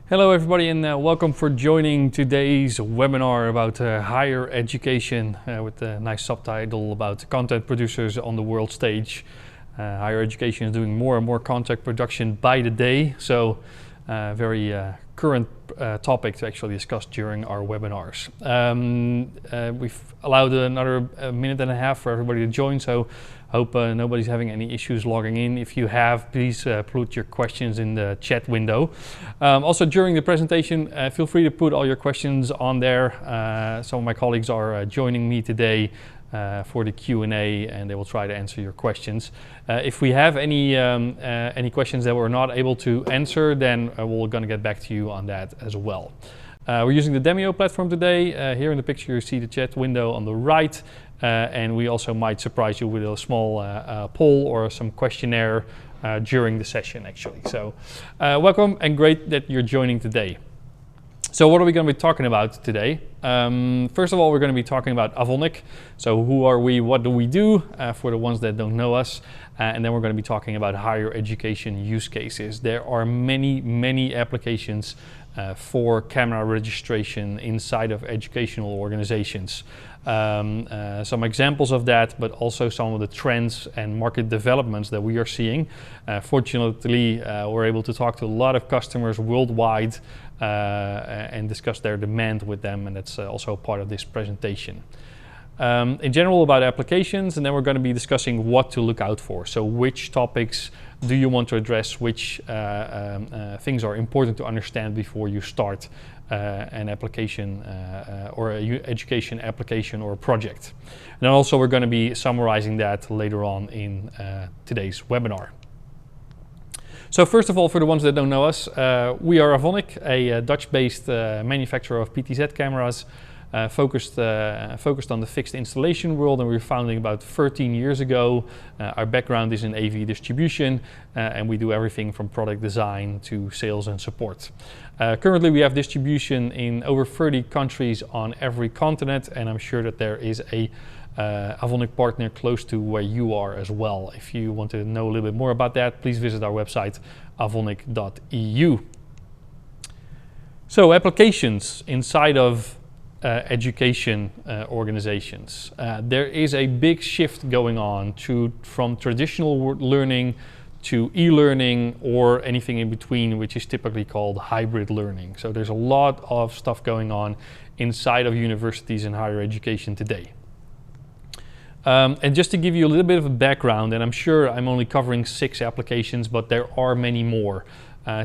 Hello everybody and welcome for joining today's webinar about higher education with a nice subtitle about content producers on the world stage. Higher education is doing more and more content production by the day, so very current topic to actually discuss during our webinars. We've allowed another minute and a half for everybody to join, so hope nobody's having any issues logging in. If you have, please put your questions in the chat window. Also during the presentation, feel free to put all your questions on there. Some of my colleagues are joining me today for the Q&A, and they will try to answer your questions. If we have any questions that we're not able to answer, then we're going to get back to you on that as well. We're using the Demio platform today. Here in the picture you see the chat window on the right, and we also might surprise you with a small poll or some questionnaire during the session actually. So welcome and great that you're joining today. So what are we going to be talking about today? First of all, we're going to be talking about Avonic. So who are we, what do we do, for the ones that don't know us. And then we're going to be talking about higher education use cases. There are many applications for camera registration inside of educational organizations. Some examples of that, but also some of the trends and market developments that we are seeing. Fortunately, we're able to talk to a lot of customers worldwide and discuss their demand with them, and that's also part of this presentation. In general about applications, and then we're going to be discussing what to look out for. So which topics do you want to address, which things are important to understand before you start an application or an education application or project. And then also we're going to be summarizing that later on in today's webinar. So first of all, for the ones that don't know us, we are Avonic, a Dutch-based manufacturer of PTZ cameras, focused on the fixed installation world, and we were founded about 13 years ago. Our background is in AV distribution, and we do everything from product design to sales and support. Currently we have distribution in over 30 countries on every continent, and I'm sure that there is a Avonic partner close to where you are as well. If you want to know a little bit more about that, please visit our website avonic.eu. So applications inside of education organizations. There is a big shift going on from traditional learning to e-learning or anything in between, which is typically called hybrid learning. So there's a lot of stuff going on inside of universities and higher education today. And just to give you a little bit of a background, and I'm sure I'm only covering 6 applications, but there are many more.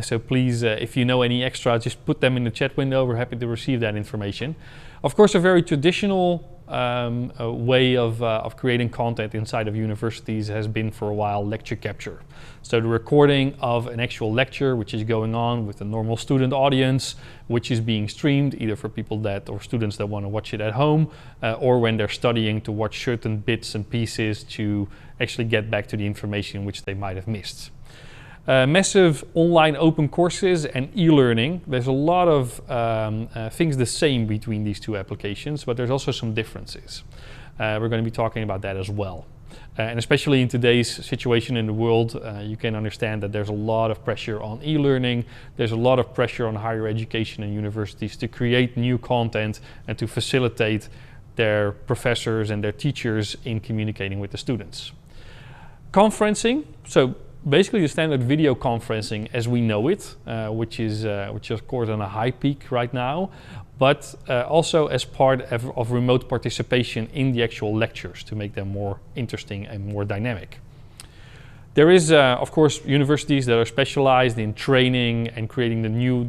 So please, if you know any extra, just put them in the chat window. We're happy to receive that information. Of course, a very traditional way of creating content inside of universities has been for a while lecture capture. So the recording of an actual lecture which is going on with a normal student audience, which is being streamed either for people or students that want to watch it at home, or when they're studying to watch certain bits and pieces to actually get back to the information which they might have missed. Massive online open courses and e-learning. There's a lot of things the same between these two applications, but there's also some differences. We're going to be talking about that as well. And especially in today's situation in the world, you can understand that there's a lot of pressure on e-learning. There's a lot of pressure on higher education and universities to create new content and to facilitate their professors and their teachers in communicating with the students. Conferencing. So basically the standard video conferencing as we know it, which is of course on a high peak right now, but also as part of remote participation in the actual lectures to make them more interesting and more dynamic. There is, of course, universities that are specialized in training and creating the new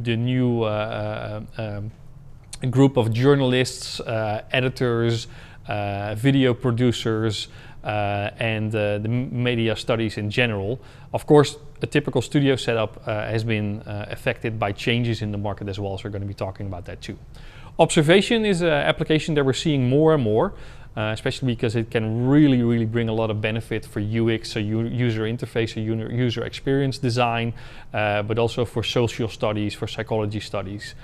group of journalists, editors, video producers, and the media studies in general. Of course, a typical studio setup has been affected by changes in the market as well, so we're going to be talking about that too. Observation is an application that we're seeing more and more, especially because it can really bring a lot of benefit for UX, so user interface, so user experience design, but also for social studies, for psychology studies.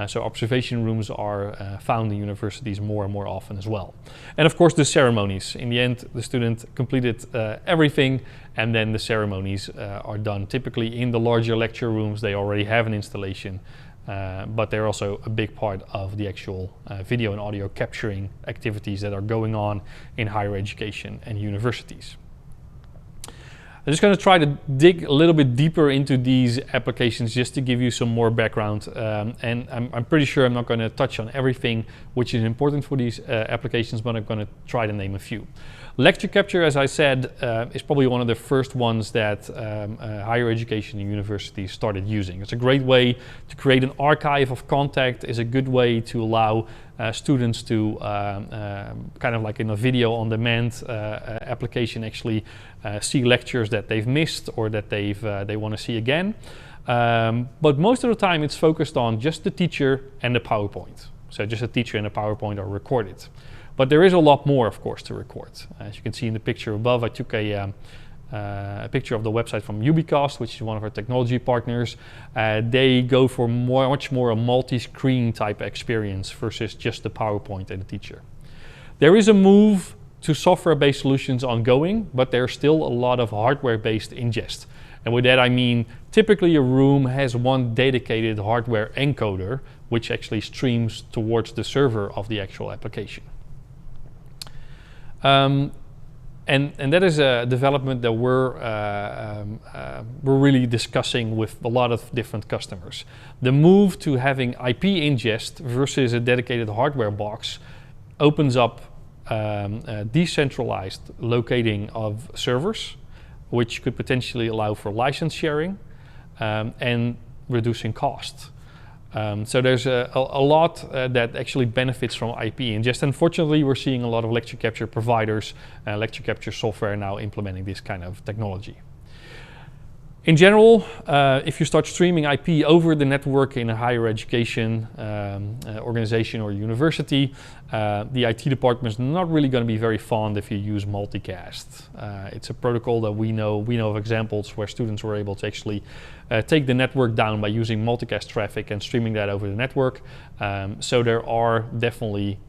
So observation rooms are found in universities more and more often as well. And of course the ceremonies. In the end, the student completed everything, and then the ceremonies are done. Typically in the larger lecture rooms, they already have an installation but they're also a big part of the actual video and audio capturing activities that are going on in higher education and universities. I'm just going to try to dig a little bit deeper into these applications just to give you some more background, and I'm pretty sure I'm not going to touch on everything which is important for these applications, but I'm going to try to name a few. Lecture capture, as I said, is probably one of the first ones that higher education and universities started using. It's a great way to create an archive of content. It's a good way to allow students to kind of like in a video on demand application actually see lectures that they've missed or that they want to see again. But most of the time it's focused on just the teacher and the PowerPoint. So just the teacher and the PowerPoint are recorded. But there is a lot more, of course, to record. As you can see in the picture above, I took a picture of the website from Ubicast, which is one of our technology partners. They go for much more a multi-screen type experience versus just the PowerPoint and the teacher. There is a move to software-based solutions ongoing, but there's still a lot of hardware-based ingest. And with that I mean, typically a room has one dedicated hardware encoder, which actually streams towards the server of the actual application. And that is a development that we're really discussing with a lot of different customers. The move to having IP ingest versus a dedicated hardware box opens up decentralized locating of servers, which could potentially allow for license sharing and reducing costs. So there's a lot that actually benefits from IP. And just unfortunately, we're seeing a lot of lecture capture providers, lecture capture software now implementing this kind of technology. In general, if you start streaming IP over the network in a higher education organization or university, the IT department is not really going to be very fond if you use multicast. It's a protocol that we know of examples where students were able to actually take the network down by using multicast traffic and streaming that over the network. So there are definitely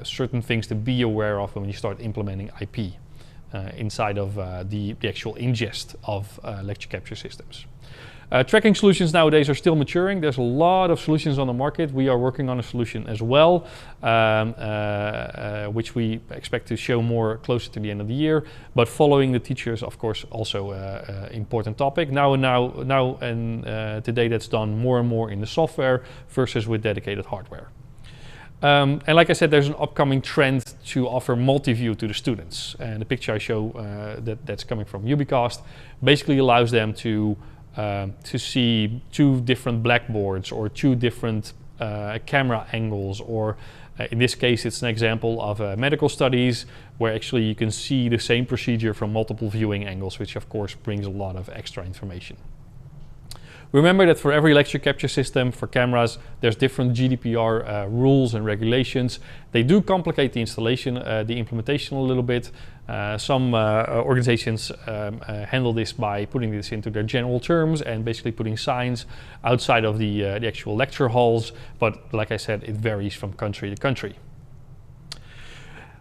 certain things to be aware of when you start implementing IP. Inside of the actual ingest of lecture capture systems. Tracking solutions nowadays are still maturing. There's a lot of solutions on the market. We are working on a solution as well, which we expect to show more closer to the end of the year. But following the teachers, of course, also an important topic. Now and today that's done more and more in the software versus with dedicated hardware. And like I said, there's an upcoming trend to offer multi-view to the students. And the picture I show that's coming from Ubicast basically allows them to see two different blackboards or two different camera angles, or in this case it's an example of medical studies where actually you can see the same procedure from multiple viewing angles, which of course brings a lot of extra information. Remember that for every lecture capture system, for cameras, there's different GDPR rules and regulations. They do complicate the installation, the implementation a little bit. Some organizations handle this by putting this into their general terms and basically putting signs outside of the actual lecture halls. But like I said, it varies from country to country.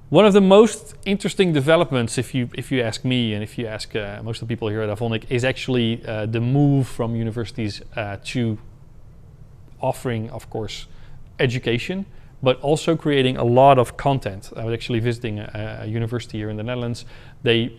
One of the most interesting developments, if you ask me and if you ask most of the people here at Avonic, is actually the move from universities to offering, of course, education, but also creating a lot of content. I was actually visiting a university here in the Netherlands. They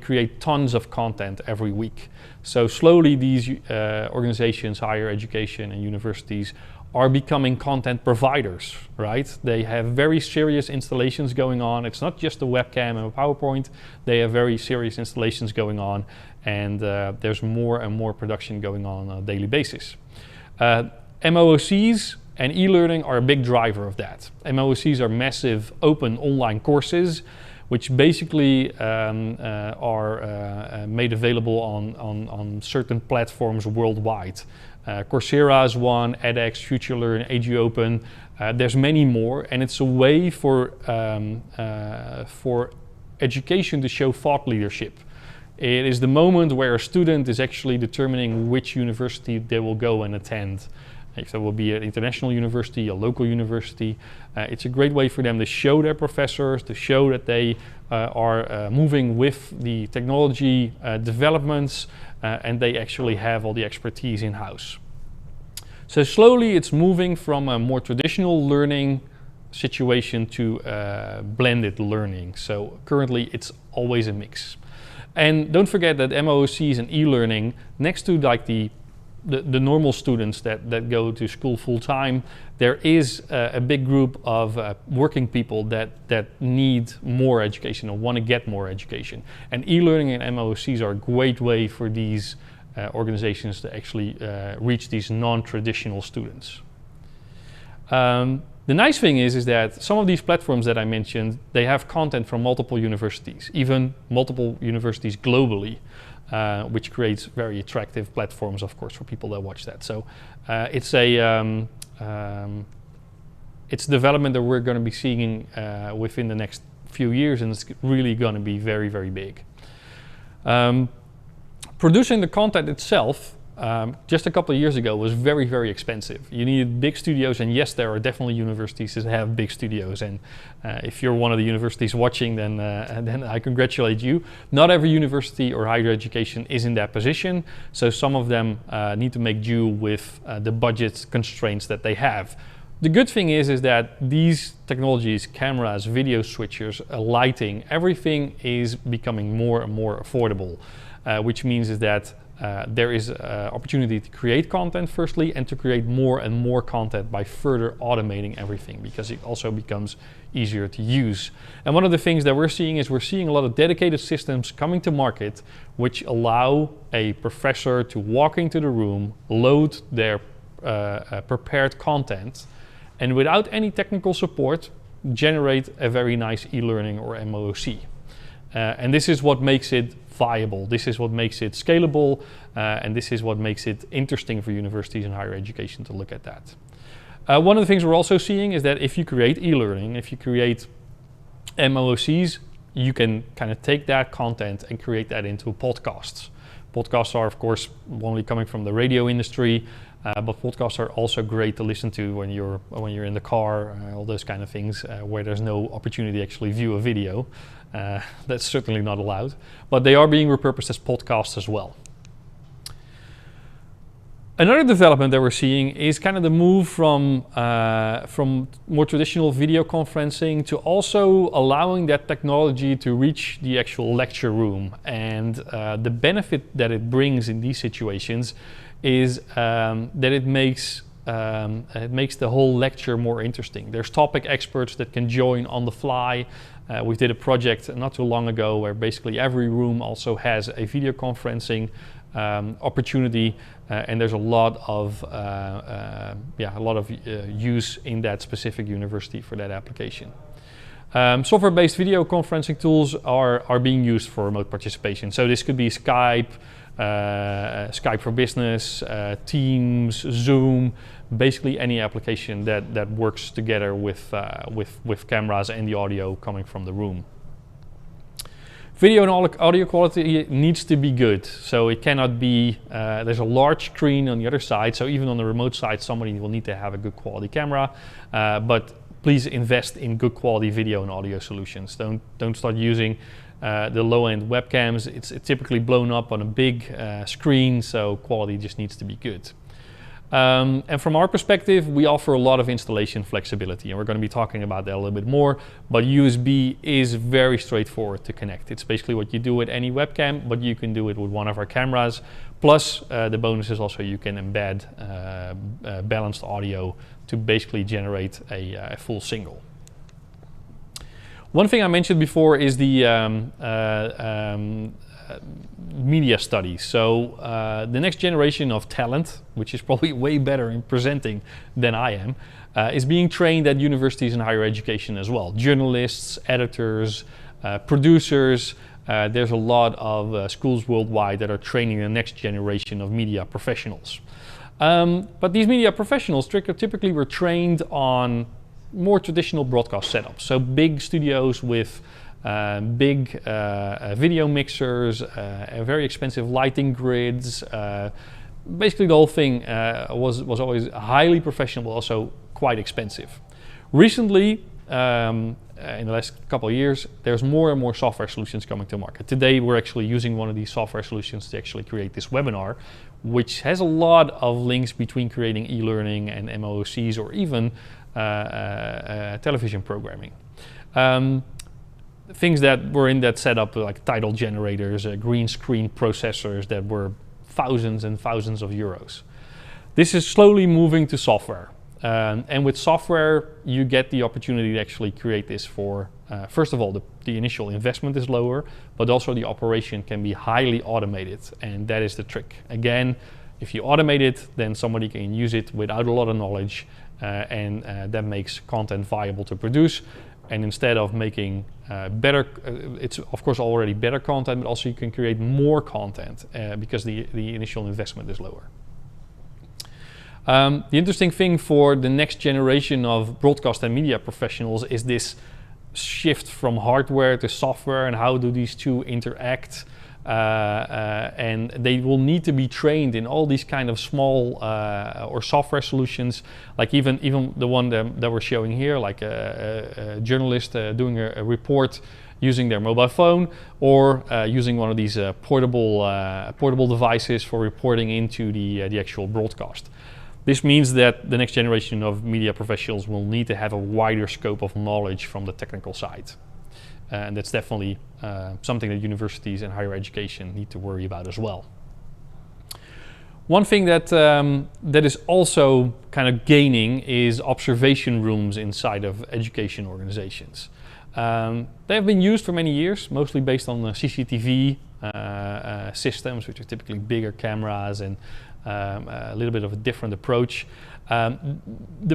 create tons of content every week. So slowly these organizations, higher education and universities, are becoming content providers, right? They have very serious installations going on. It's not just a webcam and a PowerPoint. They have very serious installations going on, and there's more and more production going on a daily basis. MOOCs and e-learning are a big driver of that. MOOCs are massive open online courses which basically are made available on certain platforms worldwide. Coursera is one, edX, FutureLearn, AgOpen. There's many more, and it's a way for education to show thought leadership. It is the moment where a student is actually determining which university they will go and attend. If that will be an international university, a local university, it's a great way for them to show their professors, to show that they are moving with the technology developments, and they actually have all the expertise in-house. So slowly it's moving from a more traditional learning situation to blended learning. So currently it's always a mix. And don't forget that MOOCs and e-learning, next to like the normal students that go to school full time, there is a big group of working people that need more education or want to get more education. And e-learning and MOOCs are a great way for these organizations to actually reach these non-traditional students. The nice thing is that some of these platforms that I mentioned, they have content from multiple universities, even multiple universities globally, which creates very attractive platforms, of course, for people that watch that. So it's development that we're going to be seeing within the next few years, and it's really going to be very, very big. Producing the content itself, just a couple of years ago, was very, very expensive. You needed big studios, and yes, there are definitely universities that have big studios. And if you're one of the universities watching, then I congratulate you. Not every university or higher education is in that position, so some of them need to make do with the budget constraints that they have. The good thing is that these technologies, cameras, video switchers, lighting, everything is becoming more and more affordable, which means is that there is opportunity to create content firstly, and to create more and more content by further automating everything, because it also becomes easier to use. And one of the things that we're seeing is a lot of dedicated systems coming to market which allow a professor to walk into the room, load their prepared content, and without any technical support generate a very nice e-learning or MOOC. And this is what makes it viable. This is what makes it scalable, and this is what makes it interesting for universities and higher education to look at that. One of the things we're also seeing is that if you create e-learning, if you create MOOCs, you can kind of take that content and create that into podcasts. Podcasts are, of course, only coming from the radio industry, but podcasts are also great to listen to when you're in the car, all those kind of things, where there's no opportunity to actually view a video. That's certainly not allowed, but they are being repurposed as podcasts as well. Another development that we're seeing is kind of the move from more traditional video conferencing to also allowing that technology to reach the actual lecture room. And the benefit that it brings in these situations is that it makes the whole lecture more interesting. There's topic experts that can join on the fly. We did a project not too long ago where basically every room also has a video conferencing opportunity, and there's a lot of use in that specific university for that application. Software-based video conferencing tools are being used for remote participation. So this could be Skype, Skype for Business, Teams, Zoom, basically any application that works together with cameras and the audio coming from the room. Video and audio quality needs to be good, so it cannot be, there's a large screen on the other side, so even on the remote side somebody will need to have a good quality camera, but please invest in good quality video and audio solutions. Don't start using the low-end webcams. It's typically blown up on a big screen, so quality just needs to be good. And from our perspective, we offer a lot of installation flexibility, and we're going to be talking about that a little bit more, but USB is very straightforward to connect. It's basically what you do with any webcam, but you can do it with one of our cameras. Plus, the bonus is also you can embed balanced audio to basically generate a full single. One thing I mentioned before is the media studies. So the next generation of talent, which is probably way better in presenting than I am, is being trained at universities and higher education as well. Journalists, editors, producers. There's a lot of schools worldwide that are training the next generation of media professionals. But these media professionals typically were trained on more traditional broadcast setups. So big studios with big video mixers, very expensive lighting grids. Basically the whole thing was always highly professional, but also quite expensive. Recently, in the last couple of years, there's more and more software solutions coming to market. Today, we're actually using one of these software solutions to actually create this webinar, which has a lot of links between creating e-learning and MOOCs or even television programming. Things that were in that setup, like title generators, green screen processors that were thousands and thousands of euros. This is slowly moving to software. And with software, you get the opportunity to actually create this for, first of all, the initial investment is lower, but also the operation can be highly automated. And that is the trick. Again, if you automate it, then somebody can use it without a lot of knowledge, and that makes content viable to produce. And instead of making better, it's of course already better content, but also you can create more content because the initial investment is lower. The interesting thing for the next generation of broadcast and media professionals is this shift from hardware to software, and how do these two interact. And they will need to be trained in all these kind of small or software solutions, like even the one that we're showing here, like a journalist doing a report using their mobile phone, or using one of these portable devices for reporting into the actual broadcast. This means that the next generation of media professionals will need to have a wider scope of knowledge from the technical side. And that's definitely something that universities and higher education need to worry about as well. One thing that is also kind of gaining is observation rooms inside of education organizations. They have been used for many years, mostly based on CCTV systems, which are typically bigger cameras and a little bit of a different approach. The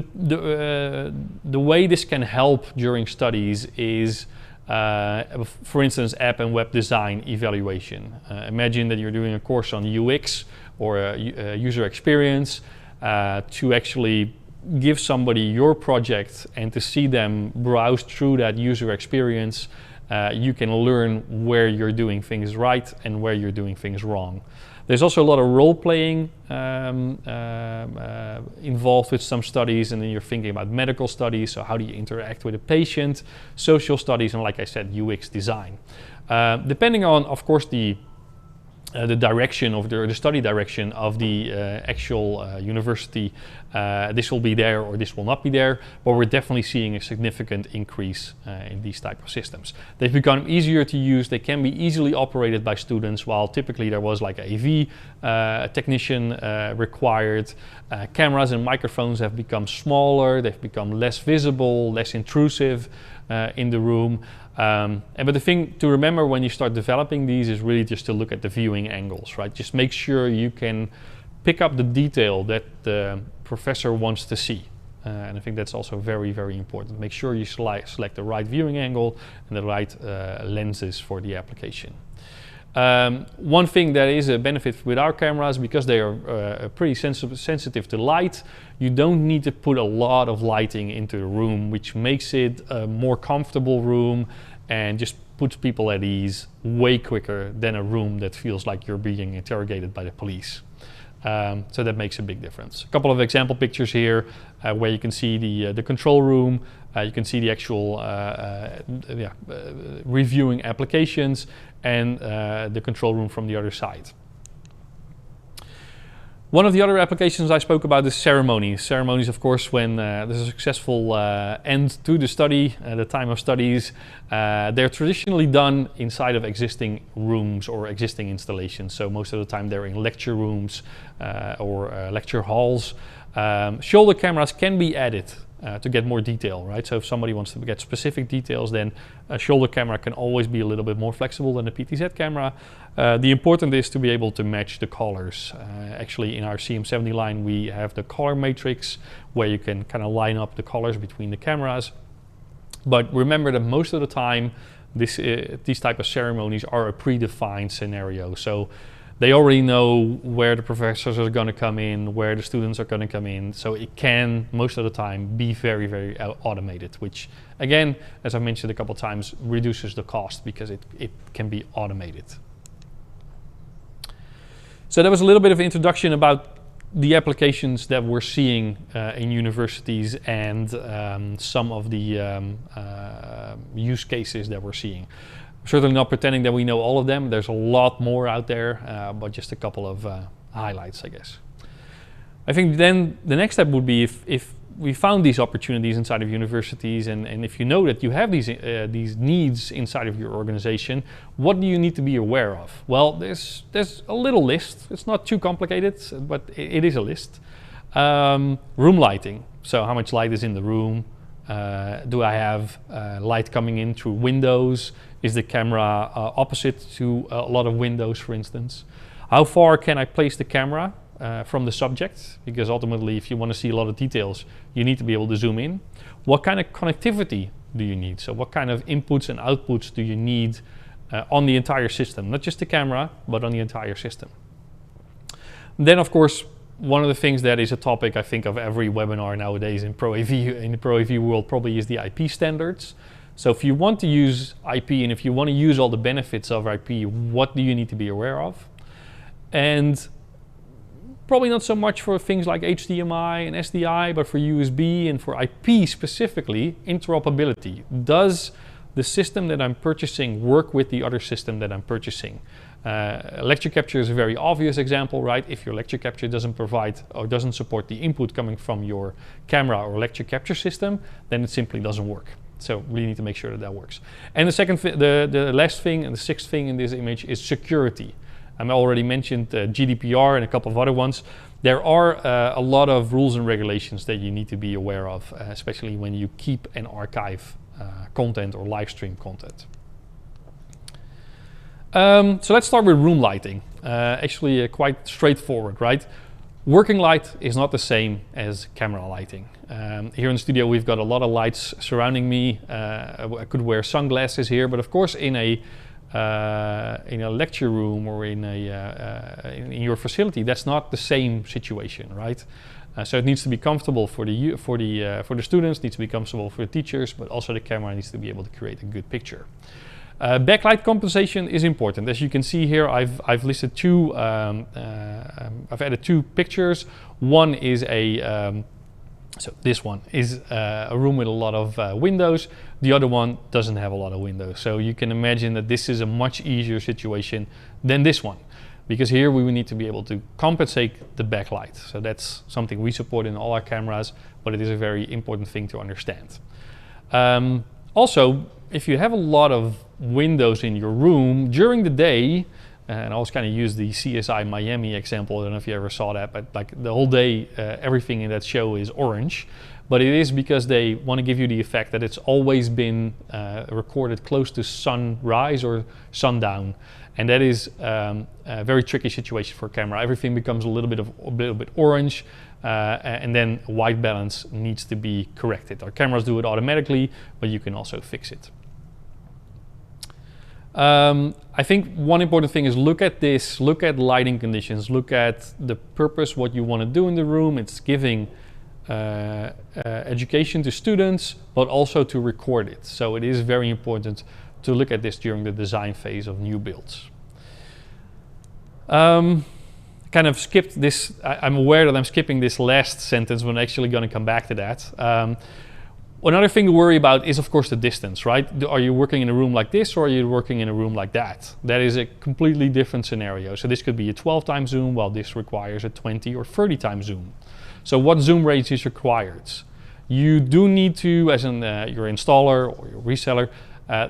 way this can help during studies is, for instance, app and web design evaluation. Imagine that you're doing a course on UX or user experience, to actually give somebody your project and to see them browse through that user experience. You can learn where you're doing things right and where you're doing things wrong. There's also a lot of role-playing involved with some studies, and then you're thinking about medical studies, so how do you interact with a patient, social studies, and like I said, UX design. Depending on, of course, the direction of the study direction of the actual university, this will be there or this will not be there, but we're definitely seeing a significant increase in these type of systems. They've become easier to use, they can be easily operated by students, while typically there was like an AV technician required. Cameras and microphones have become smaller, they've become less visible, less intrusive in the room. But the thing to remember when you start developing these is really just to look at the viewing angles, right? Just make sure you can pick up the detail that the professor wants to see. And I think that's also very, very important. Make sure you select the right viewing angle and the right lenses for the application. One thing that is a benefit with our cameras, because they are pretty sensitive to light, you don't need to put a lot of lighting into the room, which makes it a more comfortable room and just puts people at ease way quicker than a room that feels like you're being interrogated by the police. So that makes a big difference. A couple of example pictures here where you can see the control room. You can see the actual reviewing applications and the control room from the other side. One of the other applications I spoke about is ceremonies. Ceremonies, of course, when there's a successful end to the study, the time of studies, they're traditionally done inside of existing rooms or existing installations. So most of the time they're in lecture rooms or lecture halls. Shoulder cameras can be added to get more detail, right? So if somebody wants to get specific details, then a shoulder camera can always be a little bit more flexible than a PTZ camera. The important is to be able to match the colors. Actually, in our CM70 line, we have the color matrix where you can kind of line up the colors between the cameras. But remember that most of the time, these type of ceremonies are a predefined scenario. So they already know where the professors are going to come in, where the students are going to come in. So it can, most of the time, be very, very automated, which, again, as I mentioned a couple of times, reduces the cost because it can be automated. So that was a little bit of introduction about the applications that we're seeing in universities and some of the use cases that we're seeing. Certainly not pretending that we know all of them. There's a lot more out there, but just a couple of highlights, I guess. I think then the next step would be if we found these opportunities inside of universities, and if you know that you have these needs inside of your organization, what do you need to be aware of? Well, there's a little list. It's not too complicated, but it is a list. Room lighting. So how much light is in the room? Do I have light coming in through windows? Is the camera opposite to a lot of windows, for instance? How far can I place the camera from the subject? Because ultimately, if you want to see a lot of details, you need to be able to zoom in. What kind of connectivity do you need? So what kind of inputs and outputs do you need on the entire system? Not just the camera, but on the entire system. Then, of course, one of the things that is a topic, I think, of every webinar nowadays in the Pro AV world probably is the IP standards. So if you want to use IP and if you want to use all the benefits of IP, what do you need to be aware of? And probably not so much for things like HDMI and SDI, but for USB and for IP specifically, interoperability. Does the system that I'm purchasing work with the other system that I'm purchasing? Lecture capture is a very obvious example, right? If your lecture capture doesn't provide or doesn't support the input coming from your camera or lecture capture system, then it simply doesn't work. So we need to make sure that that works. And the second, the last thing and the sixth thing in this image is security. I already mentioned GDPR and a couple of other ones. There are a lot of rules and regulations that you need to be aware of, especially when you keep and archive content or live stream content. So let's start with room lighting. Actually quite straightforward, right? Working light is not the same as camera lighting. Here in the studio we've got a lot of lights surrounding me. I could wear sunglasses here, but of course in a lecture room or in your facility, that's not the same situation, right? So it needs to be comfortable for the students, needs to be comfortable for the teachers, but also the camera needs to be able to create a good picture. Backlight compensation is important. As you can see here, I've listed two. I've added two pictures. One is so this one is a room with a lot of windows. The other one doesn't have a lot of windows. So you can imagine that this is a much easier situation than this one, because here we will need to be able to compensate the backlight. So that's something we support in all our cameras, but it is a very important thing to understand. Also, if you have a lot of windows in your room during the day, and I always kind of use the CSI Miami example. I don't know if you ever saw that, but like the whole day, everything in that show is orange. But it is because they want to give you the effect that it's always been recorded close to sunrise or sundown. And that is a very tricky situation for a camera. Everything becomes a little bit orange, and then white balance needs to be corrected. Our cameras do it automatically, but you can also fix it. I think one important thing is look at this, look at lighting conditions, look at the purpose, what you want to do in the room. It's giving education to students, but also to record it. So it is very important to look at this during the design phase of new builds. Kind of skipped this. I'm aware that I'm skipping this last sentence, but I'm actually going to come back to that. Another thing to worry about is, of course, the distance, right? Are you working in a room like this, or are you working in a room like that? That is a completely different scenario. So this could be a 12-time zoom, while this requires a 20 or 30-time zoom. So what zoom range is required? You do need to, as your installer or your reseller,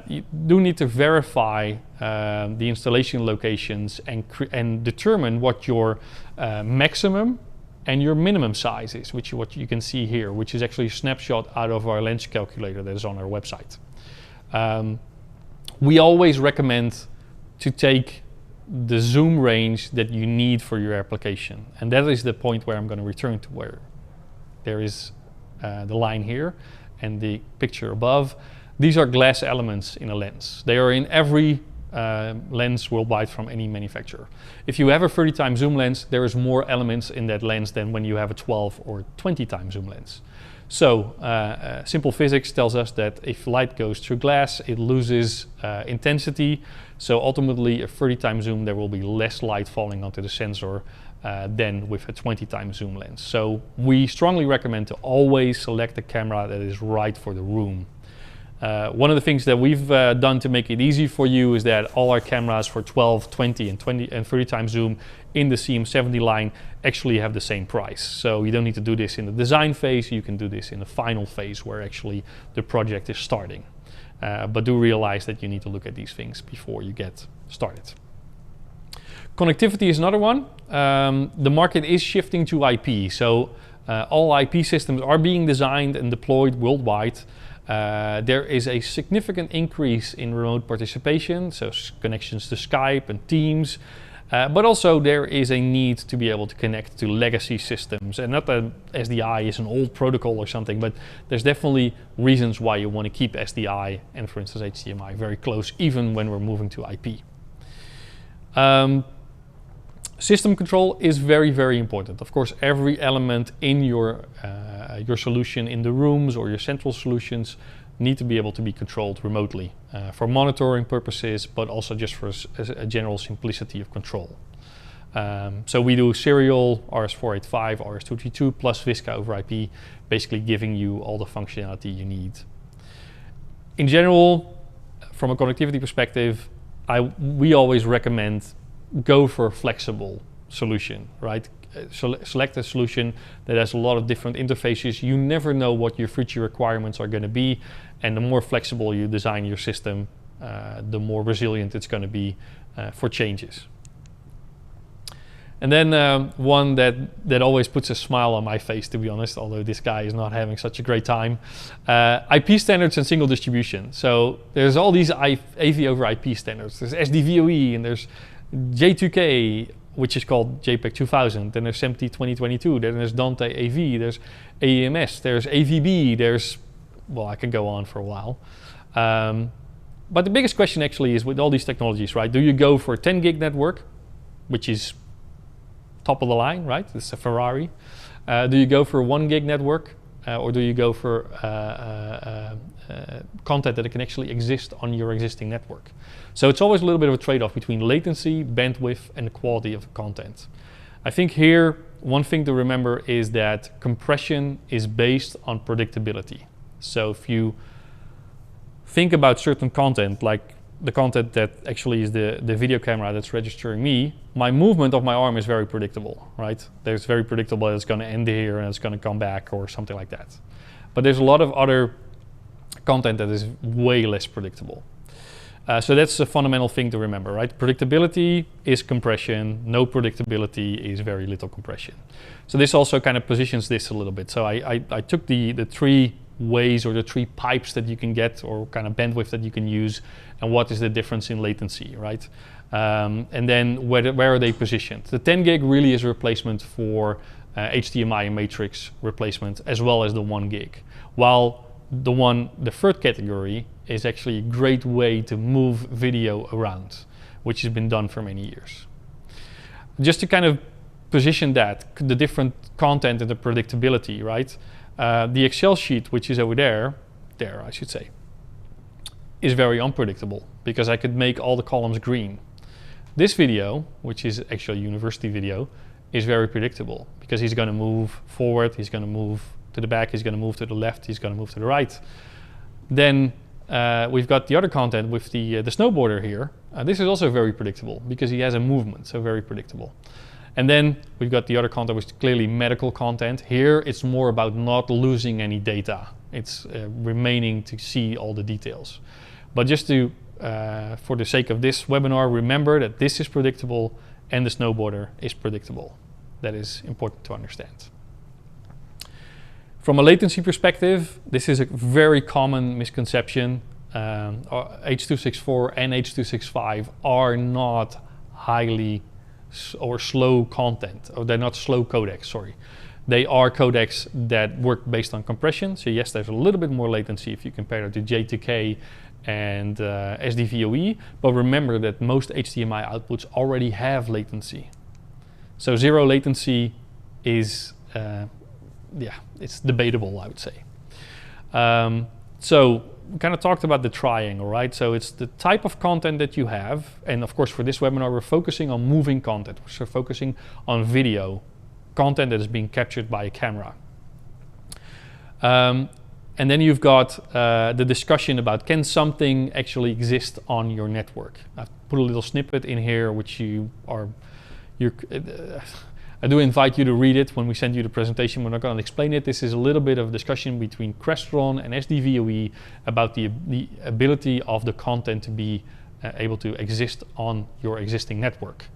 you do need to verify the installation locations and determine what your maximum and your minimum size is, which what you can see here, which is actually a snapshot out of our lens calculator that is on our website. We always recommend to take the zoom range that you need for your application. And that is the point where I'm going to return to, where there is the line here and the picture above. These are glass elements in a lens. They are in every lens worldwide from any manufacturer. If you have a 30-time zoom lens, there is more elements in that lens than when you have a 12 or 20-time zoom lens. So simple physics tells us that if light goes through glass, it loses intensity. So ultimately, a 30 times zoom, there will be less light falling onto the sensor than with a 20 times zoom lens. So we strongly recommend to always select a camera that is right for the room. One of the things that we've done to make it easy for you is that all our cameras for 12, 20 and 30 times zoom in the CM70 line actually have the same price. So you don't need to do this in the design phase, you can do this in the final phase where actually the project is starting. But do realize that you need to look at these things before you get started. Connectivity is another one. The market is shifting to IP. So all IP systems are being designed and deployed worldwide. There is a significant increase in remote participation, so connections to Skype and Teams, but also there is a need to be able to connect to legacy systems. And not that SDI is an old protocol or something, but there's definitely reasons why you want to keep SDI and, for instance, HDMI very close, even when we're moving to IP. System control is very, very important. Of course, every element in your solution in the rooms or your central solutions need to be able to be controlled remotely for monitoring purposes, but also just for a general simplicity of control. So we do serial RS485, RS232 plus Visca over IP, basically giving you all the functionality you need. In general, from a connectivity perspective, we always recommend go for a flexible solution, right? Select a solution that has a lot of different interfaces. You never know what your future requirements are going to be, and the more flexible you design your system, the more resilient it's going to be for changes. And then one that always puts a smile on my face, to be honest, although this guy is not having such a great time. IP standards and single distribution. So there's all these AV over IP standards. There's SDVoE and there's J2K, which is called JPEG 2000, then there's SMPTE 2022, then there's Dante AV, there's AEMS, there's AVB, there's, well, I can go on for a while. But the biggest question actually is with all these technologies, right? Do you go for a 10 gig network, which is top of the line, right? It's a Ferrari. Do you go for a 1 gig network, or do you go for content that can actually exist on your existing network? So it's always a little bit of a trade-off between latency, bandwidth, and the quality of the content. I think here, one thing to remember is that compression is based on predictability. So if you think about certain content, like the content that actually is the video camera that's registering me, my movement of my arm is very predictable, right? There's very predictable that it's going to end here and it's going to come back or something like that. But there's a lot of other content that is way less predictable. So that's a fundamental thing to remember, right? Predictability is compression. No predictability is very little compression. So this also kind of positions this a little bit. So I took the three ways or the three pipes that you can get or kind of bandwidth that you can use and what is the difference in latency, right? And then where are they positioned? The 10 gig really is a replacement for HDMI and matrix replacement as well as the 1 gig. While the third category is actually a great way to move video around, which has been done for many years. Just to kind of position that, the different content and the predictability, right? The Excel sheet, which is over there I should say, is very unpredictable because I could make all the columns green. This video, which is actually a university video, is very predictable because he's going to move forward, he's going to move to the back, he's going to move to the left, he's going to move to the right. Then we've got the other content with the snowboarder here. This is also very predictable because he has a movement, so very predictable. And then we've got the other content, which is clearly medical content. Here it's more about not losing any data. It's remaining to see all the details. But just to, for the sake of this webinar, remember that this is predictable and the snowboarder is predictable. That is important to understand. From a latency perspective, this is a very common misconception. H.264 and H.265 are not highly or slow content, or they're not slow codecs, sorry. They are codecs that work based on compression. So yes, there's a little bit more latency if you compare it to J2K and SDVoE, but remember that most HDMI outputs already have latency. So zero latency is yeah, it's debatable, I would say. So we kind of talked about the triangle, right? So it's the type of content that you have. And of course, for this webinar, we're focusing on moving content. We're focusing on video, content that is being captured by a camera. And then you've got the discussion about, can something actually exist on your network? I've put a little snippet in here, which I do invite you to read it when we send you the presentation. We're not going to explain it. This is a little bit of discussion between Crestron and SDVOE about the ability of the content to be able to exist on your existing network,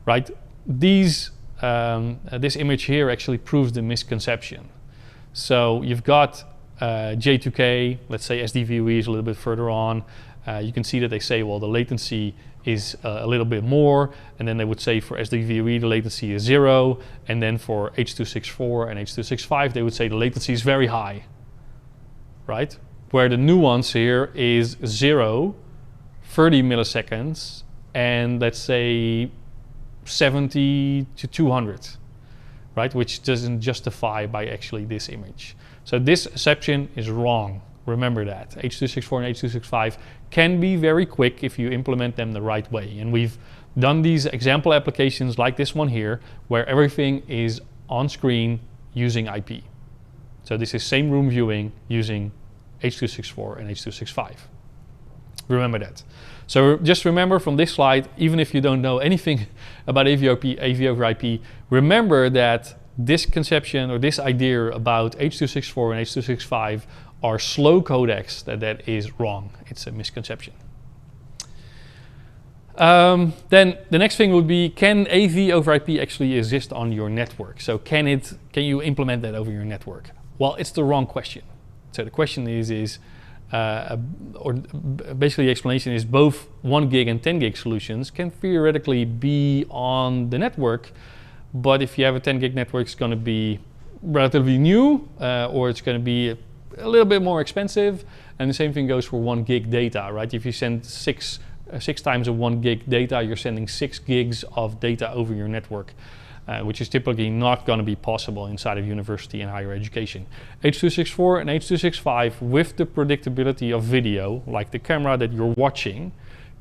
right? This image here actually proves the misconception. So you've got J2K, let's say SDVOE is a little bit further on. You can see that they say, well, the latency is a little bit more, and then they would say for SDVOE the latency is 0, and then for H.264 and H.265 they would say the latency is very high, right? Where the nuance here is 0, 30 milliseconds, and let's say 70 to 200, right? Which doesn't justify by actually this image. So this assumption is wrong. Remember that. H.264 and H.265 can be very quick if you implement them the right way. And we've done these example applications like this one here, where everything is on screen using IP. So this is same room viewing using H.264 and H.265. Remember that. So just remember from this slide, even if you don't know anything about AV over IP, remember that this conception or this idea about H.264 and H.265 are slow codecs, that is wrong. It's a misconception. Then the next thing would be, can AV over IP actually exist on your network? So can you implement that over your network? Well, it's the wrong question. So the question basically the explanation is both 1 gig and 10 gig solutions can theoretically be on the network, but if you have a 10 gig network, it's going to be relatively new, or it's going to be a little bit more expensive. And the same thing goes for 1 gig data, right? If you send six times a 1 gig data, you're sending 6 gigs of data over your network, which is typically not going to be possible inside of university and higher education. H.264 and H.265 with the predictability of video, like the camera that you're watching,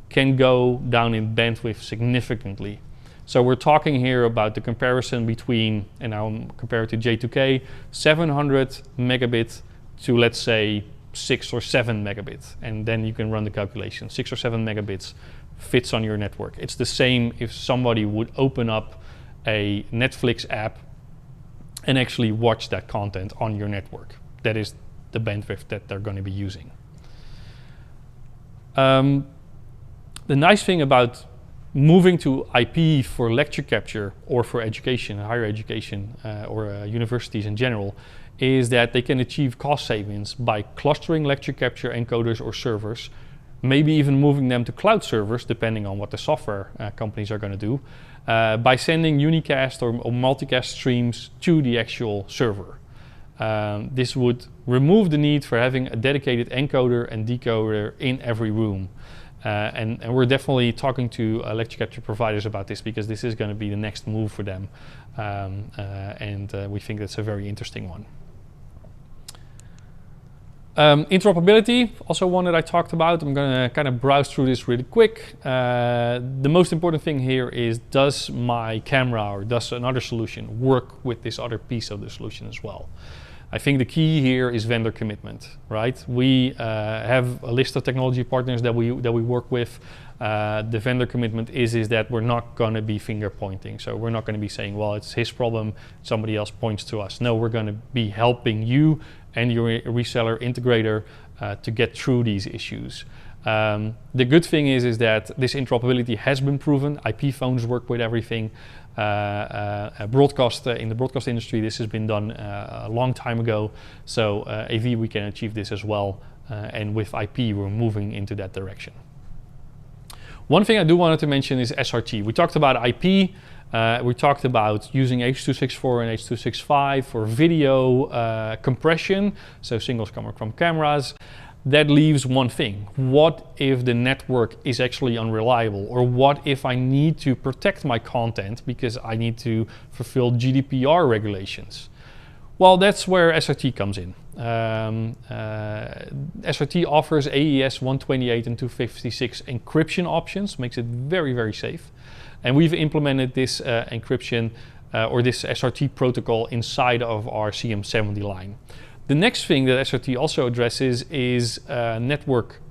can go down in bandwidth significantly. So we're talking here about the comparison between, and I'll compare it to J2K, 700 megabit to, let's say, 6 or 7 megabits, and then you can run the calculation. 6 or 7 megabits fits on your network. It's the same if somebody would open up a Netflix app and actually watch that content on your network. That is the bandwidth that they're going to be using. The nice thing about moving to IP for lecture capture or for education, higher education, or universities in general, is that they can achieve cost savings by clustering lecture capture encoders or servers, maybe even moving them to cloud servers, depending on what the software companies are going to do, by sending unicast or multicast streams to the actual server. This would remove the need for having a dedicated encoder and decoder in every room. And we're definitely talking to lecture capture providers about this, because this is going to be the next move for them. And we think that's a very interesting one. Interoperability, also one that I talked about. I'm going to kind of browse through this really quick. The most important thing here is, does my camera or does another solution work with this other piece of the solution as well? I think the key here is vendor commitment, right? We have a list of technology partners that we work with. The vendor commitment is that we're not going to be finger pointing. So we're not going to be saying, well, it's his problem, somebody else points to us. No, we're going to be helping you and your reseller integrator to get through these issues. The good thing is that this interoperability has been proven. IP phones work with everything. In the broadcast industry, this has been done a long time ago. So AV, we can achieve this as well. And with IP, we're moving into that direction. One thing I do wanted to mention is SRT. We talked about IP. We talked about using H.264 and H.265 for video compression, so signals coming from cameras. That leaves one thing. What if the network is actually unreliable? Or what if I need to protect my content because I need to fulfill GDPR regulations? Well, that's where SRT comes in. SRT offers AES 128 and 256 encryption options, makes it very, very safe. And we've implemented this encryption or this SRT protocol inside of our CM70 line. The next thing that SRT also addresses is network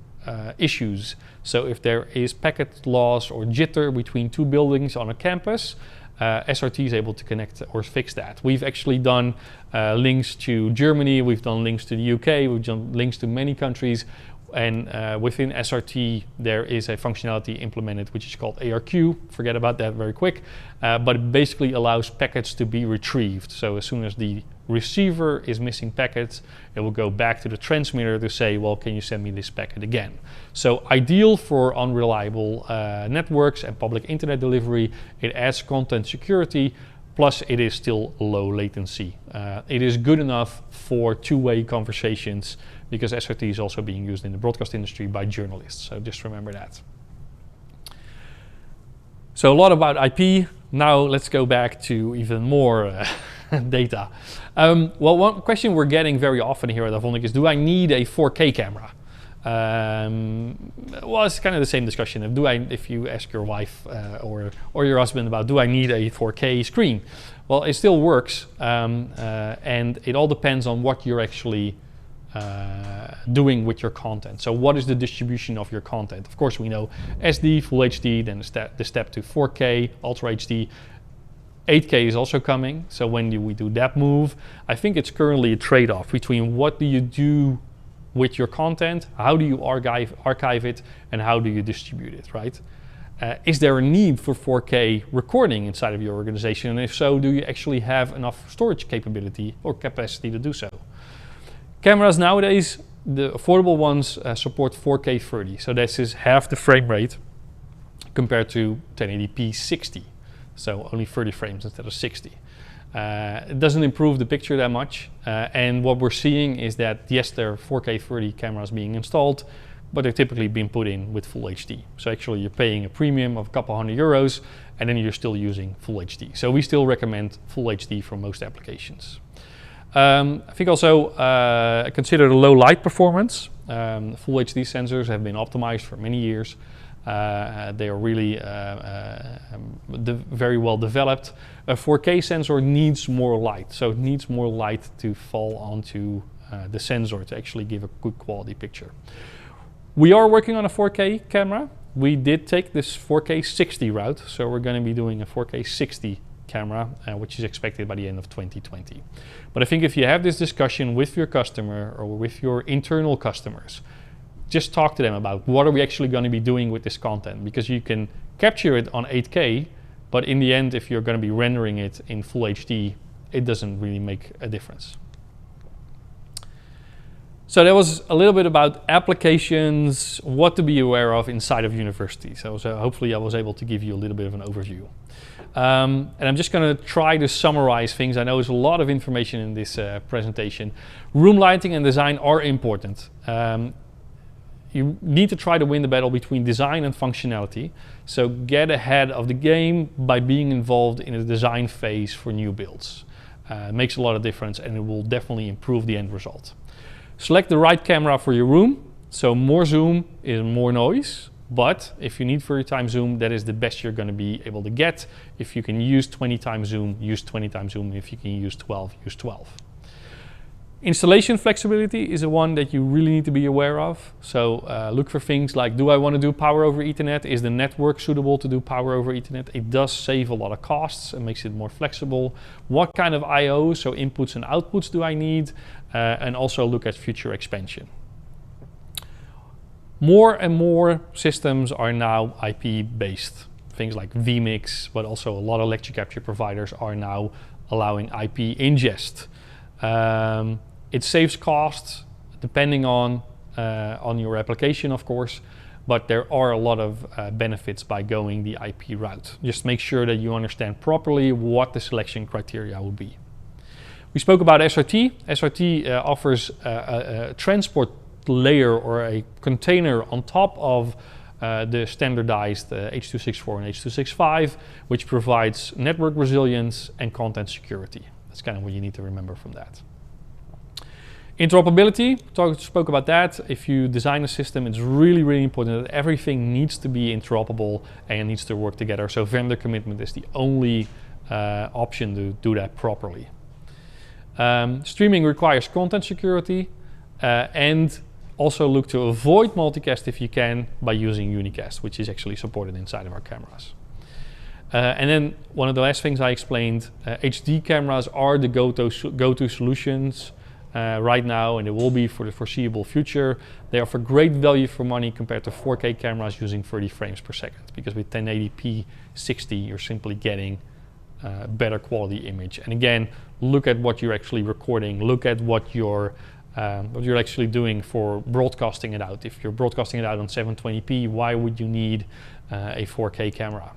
issues. So if there is packet loss or jitter between two buildings on a campus, SRT is able to connect or fix that. We've actually done links to Germany, we've done links to the UK, we've done links to many countries, and within SRT there is a functionality implemented which is called ARQ. Forget about that very quick, but it basically allows packets to be retrieved. So as soon as the receiver is missing packets, it will go back to the transmitter to say, well, can you send me this packet again? So ideal for unreliable networks and public internet delivery. It adds content security, plus it is still low latency. It is good enough for two-way conversations because SRT is also being used in the broadcast industry by journalists. So just remember that. So a lot about IP. Now let's go back to even more data. Well, one question we're getting very often here at Avonic is, do I need a 4K camera? Well, it's kind of the same discussion. If you ask your wife or your husband about, do I need a 4K screen? Well, it still works, and it all depends on what you're actually doing with your content. So what is the distribution of your content? Of course, we know SD, Full HD, then the step to 4K, Ultra HD. 8K is also coming. So when we do that move, I think it's currently a trade-off between what do you do with your content, how do you archive it, and how do you distribute it, right? Is there a need for 4K recording inside of your organization? And if so, do you actually have enough storage capability or capacity to do so? Cameras nowadays, the affordable ones support 4K 30. So this is half the frame rate compared to 1080p 60. So only 30 frames instead of 60. It doesn't improve the picture that much. And what we're seeing is that, yes, there are 4K 30 cameras being installed, but they're typically being put in with Full HD. So actually you're paying a premium of a couple €100 and then you're still using Full HD. So we still recommend Full HD for most applications. I think also consider the low light performance. Full HD sensors have been optimized for many years. They are really very well developed. A 4K sensor needs more light, so it needs more light to fall onto the sensor to actually give a good quality picture. We are working on a 4K camera. We did take this 4K 60 route, so we're going to be doing a 4K 60 camera, which is expected by the end of 2020. But I think if you have this discussion with your customer or with your internal customers, just talk to them about what are we actually going to be doing with this content, because you can capture it on 8K, but in the end, if you're going to be rendering it in Full HD, it doesn't really make a difference. So that was a little bit about applications, what to be aware of inside of universities. So hopefully I was able to give you a little bit of an overview. And I'm just going to try to summarize things. I know there's a lot of information in this presentation. Room lighting and design are important. You need to try to win the battle between design and functionality. So get ahead of the game by being involved in the design phase for new builds. It makes a lot of difference and it will definitely improve the end result. Select the right camera for your room. So more zoom is more noise, but if you need 30 times zoom, that is the best you're going to be able to get. If you can use 20 times zoom, use 20 times zoom. If you can use 12, use 12. Installation flexibility is the one that you really need to be aware of. So look for things like, do I want to do power over Ethernet? Is the network suitable to do power over Ethernet? It does save a lot of costs and makes it more flexible. What kind of I/O, so inputs and outputs, do I need? And also look at future expansion. More and more systems are now IP-based. Things like vMix, but also a lot of lecture capture providers are now allowing IP ingest. It saves costs depending on your application, of course, but there are a lot of benefits by going the IP route. Just make sure that you understand properly what the selection criteria will be. We spoke about SRT. SRT offers a transport layer or a container on top of the standardized H.264 and H.265, which provides network resilience and content security. That's kind of what you need to remember from that. Interoperability, spoke about that. If you design a system, it's really, really important that everything needs to be interoperable and it needs to work together. So vendor commitment is the only option to do that properly. Streaming requires content security and also look to avoid multicast if you can by using unicast, which is actually supported inside of our cameras. And then one of the last things I explained, HD cameras are the go-to solutions right now, and it will be for the foreseeable future. They offer great value for money compared to 4K cameras using 30 frames per second, because with 1080p 60 you're simply getting better quality image. And again, look at what you're actually recording, look at what you're actually doing for broadcasting it out. If you're broadcasting it out on 720p, why would you need a 4K camera?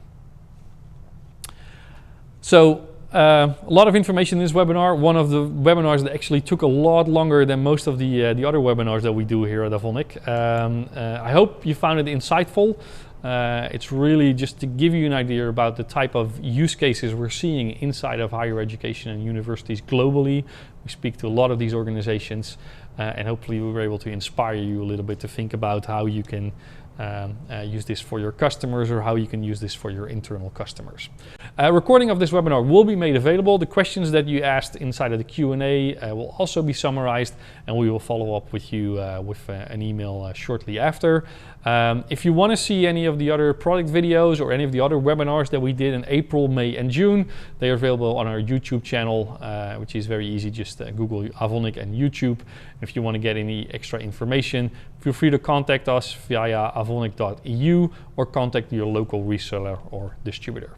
So a lot of information in this webinar. One of the webinars that actually took a lot longer than most of the other webinars that we do here at Avonic. I hope you found it insightful. It's really just to give you an idea about the type of use cases we're seeing inside of higher education and universities globally. We speak to a lot of these organizations, and hopefully we were able to inspire you a little bit to think about how you can use this for your customers, or how you can use this for your internal customers. A recording of this webinar will be made available. The questions that you asked inside of the Q&A will also be summarized, and we will follow up with you with an email shortly after. If you want to see any of the other product videos or any of the other webinars that we did in April, May and June, they are available on our YouTube channel, which is very easy. Just Google Avonic and YouTube. If you want to get any extra information, feel free to contact us via avonic.eu or contact your local reseller or distributor.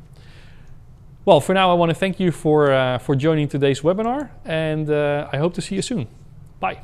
Well, for now I want to thank you for joining today's webinar, and I hope to see you soon. Bye.